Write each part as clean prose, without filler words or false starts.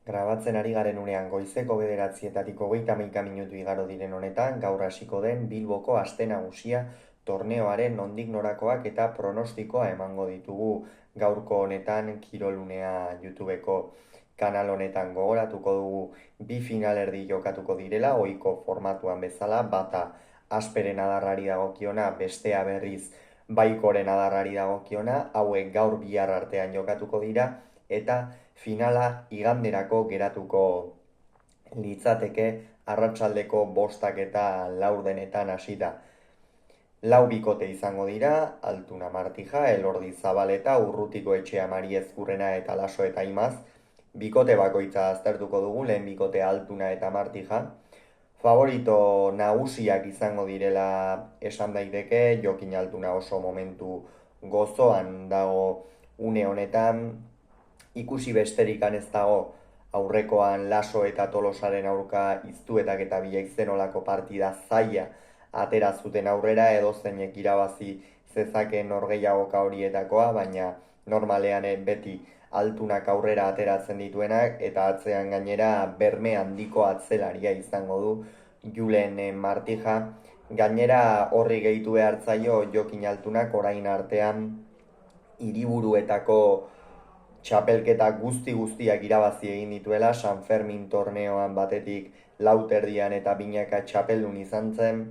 Grabatzen ari garen unean goizeko 9:00 minutu igaro diren honetan, gaur hasiko den Bilboko Aste Nagusia torneoaren nondik norakoak eta pronostikoa emango ditugu gaurko honetan Kirolunea YouTubeko kanal honetan gogoratuko dugu bi finalerdi jokatuko direla, ohiko formatuan bezala, bata Asperen adarrari dagokiona, bestea berriz Baikoren adarrari dagokiona, hauek gaur bihar artean jokatuko dira, eta finala iganderako geratuko litzateke arratsaldeko 5:04 hasita. Lau bikote izango dira, Altuna Martija, Elordi Zabaleta, Urrutiko Etxea Mari Ezkurrena eta Laso eta Imaz. Bikote bakoitza aztertuko dugu, lehen bikote Altuna eta Martija. Favorito nagusiak izango direla esan daiteke, Jokin Altuna oso momentu gozoan dago une honetan, ikusi besterikan ez dago aurrekoan Laso eta Tolosaren aurka iztuetak eta biak zenolako partida zaila atera zuten aurrera, edo zeinek irabazi zezaken norgehiagoka horietakoa, baina normalean beti Altunak aurrera ateratzen dituenak, eta atzean gainera berme handiko atzelaria izango du Julen Martija. Gainera horri gehitu behar zaio Jokin Altunak orain artean hiriburuetako txapelketa guztiak irabazi egin dituela, San Fermin torneoan batetik Lauterdian eta binaka txapeldun izan zen,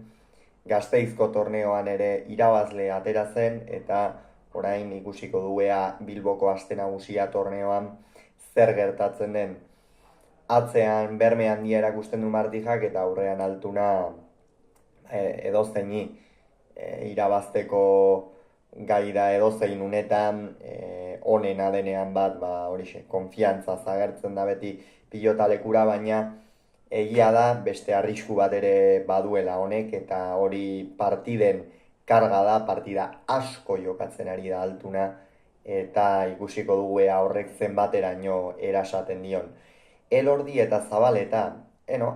Gasteizko torneoan ere irabazle atera zen, eta orain ikusiko duea Bilboko Aste Nagusia torneoan zer gertatzen den. Atzean berme handia erakusten du Martijak eta aurrean Altuna edozeini irabazteko gai da, edozein unetan onena denean bat, horixe, konfiantza zagertzen da beti pilotalekura, baina egia da beste arrisku bat ere baduela honek, eta hori partiden karga da, partida asko jokatzen ari da Altuna, eta ikusiko dugu horrek zenbateraino erasaten dion. Elordi eta Zabaleta,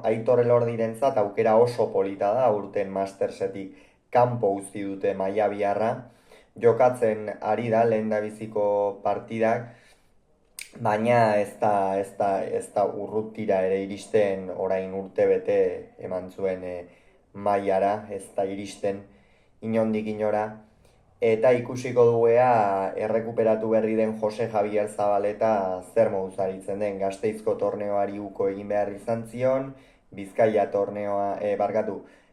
Aitor Elordirentzat aukera oso polita da, urten Mastersetik kanpo uzti dute maila biharra, jokatzen ari da lehendabiziko partidak, baina ez da urrutira ere iristen, orain urtebete eman zuen mailara, ez da iristen inondik inora, eta ikusiko duguea errekuperatu berri den Jose Javier Zabaleta zer moduz aritzen den. Gasteizko torneoari uko egin behar izan zion, Bizkaia torneoa,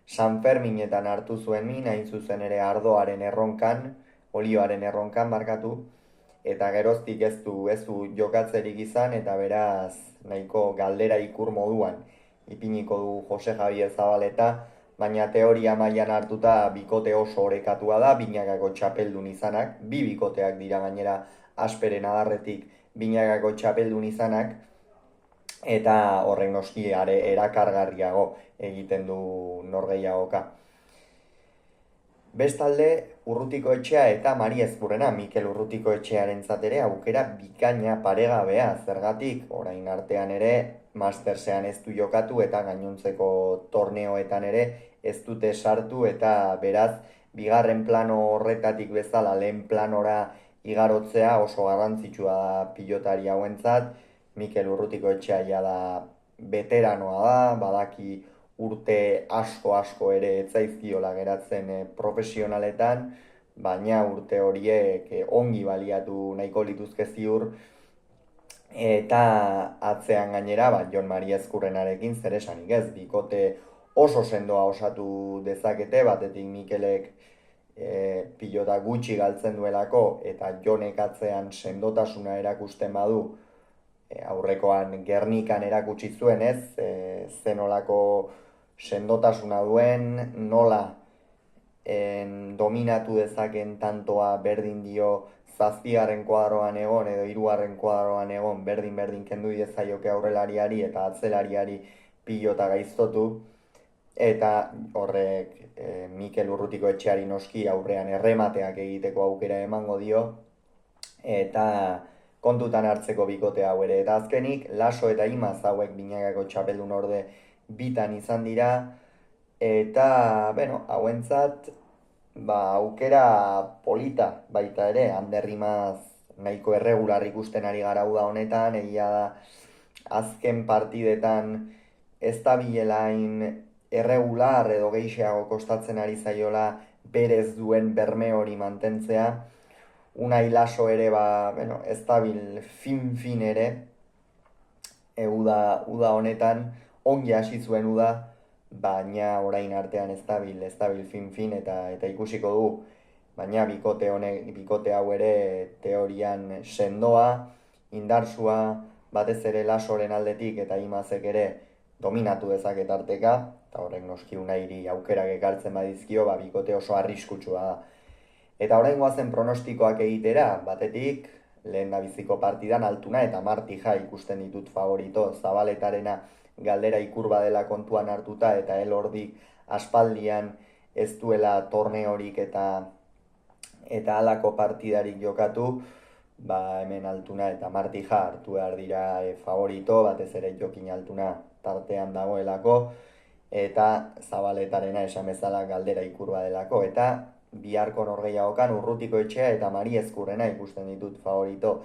San Ferminetan hartu zuen min, hain zuzen ere ardoaren erronkan, olioaren erronkan eta geroztik ez du jokatzerik izan, eta beraz nahiko galdera ikur moduan ipiniko du Jose Javier Zabaleta, baina teoria mailan hartuta bikote oso orekatua da, binakako txapeldun izanak, bi bikoteak dira gainera Asperen adarretik binakako txapeldun izanak, eta horren noski erakargarriago egiten du norgehiagoka. Bestalde, Urrutiko Etxea eta Mari Ezkurrena, Mikel Urrutiko Etxearentzat ere aukera bikaina paregabea, zergatik orain artean ere Mastersean ez du jokatu eta gainontzeko torneoetan ere ez dute sartu, eta beraz bigarren plano horretatik bezala lehen planora igarotzea oso garrantzitsua da pilotari hauentzat. Mikel Urrutiko Etxea da veteranoa da, badaki urte asko ere etzaizkiola geratzen profesionaletan, baina urte horiek ongi baliatu nahiko lituzke ziur, eta atzean gainera, Jon Mari Ezkurrenarekin zer esanik ez, bikote oso sendoa osatu dezakete, batetik Mikelek pilota gutxi galtzen duelako, eta Jonek atzean sendotasuna erakusten badu, aurrekoan Gernikan erakutsi zuen ez, zenolako sendotasuna duen, nola dominatu dezaken tantoa berdin dio zazpigarren kuadroan egon edo hirugarren kuadroan egon, berdin kendu diezaioke aurrelariari eta atzelariari pilota gaiztotu, eta horrek Mikel Urrutiko Etxeari noski aurrean erremateak egiteko aukera emango dio, eta kontutan hartzeko bikote hau ere. Eta azkenik, Laso eta Imaz hauek binakako txapeldun orde bitan izan dira, eta, hauentzat, aukera polita baita ere, Ander Imaz nahiko erregular ikusten ari gara uda honetan, egia da azken partidetan ez da bilelain erregular edo gehixeago kostatzen ari zaiola berez duen berme hori mantentzea. Unai Laso ere bueno, ez dabil fin ere, uda honetan ongi hasi zuen uda, baina orain artean ez dabil fin eta ikusiko dugu. Baina bikote hau ere teorian sendoa, indartsua, batez ere Lasoren aldetik eta Imazek ere dominatu dezaket arteka, eta horrek noski Unairi aukerak ekartzen badizkio, bikote oso arriskutsua da. Eta orain goazen pronostikoak egitera, batetik, lehen biziko partidan Altuna eta Martija ikusten ditut favorito, Zabaletarena galdera ikur badela kontuan hartuta eta Elordik aspaldian ez duela torneorik eta halako partidarik jokatu, hemen Altuna eta Martija hartu behar dira favorito, batez ere Jokin Altuna tartean dagoelako, eta Zabaletarena esan bezala galdera ikur badelako, eta biharko norgehiagokan Urrutiko Etxea eta Mari Ezkurrena ikusten ditut favorito.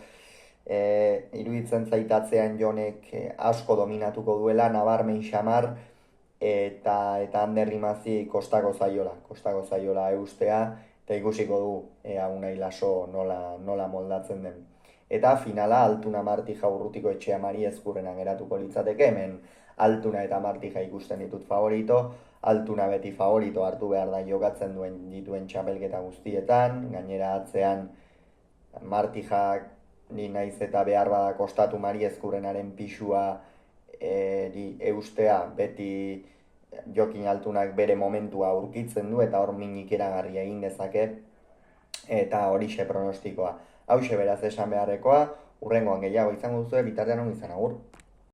Iruditzen zaitatzean Jonek asko dominatuko duela, nabarmen xamar, eta Ander Rimazi kostako zaiola eustea, eta ikusiko du Unai Laso nola moldatzen den. Eta finala Altuna Martija Urrutiko Etxea Mari Ezkurrena geratuko litzateke, hemen Altuna eta Martija ikusten ditut favorito, Altuna beti favorito hartu behar da jokatzen dituen txapelketa guztietan, gainera atzean Martijak ni naiz eta behar bada kostatu Mari Ezkurrenaren pixua eustea, beti Jokin Altunak bere momentua aurkitzen du eta hor minik eragarria egin dezake, eta horixe pronostikoa. Hauxe beraz esan beharrekoa, hurrengoan gehiago izango duzue, bitartean on izan, agur.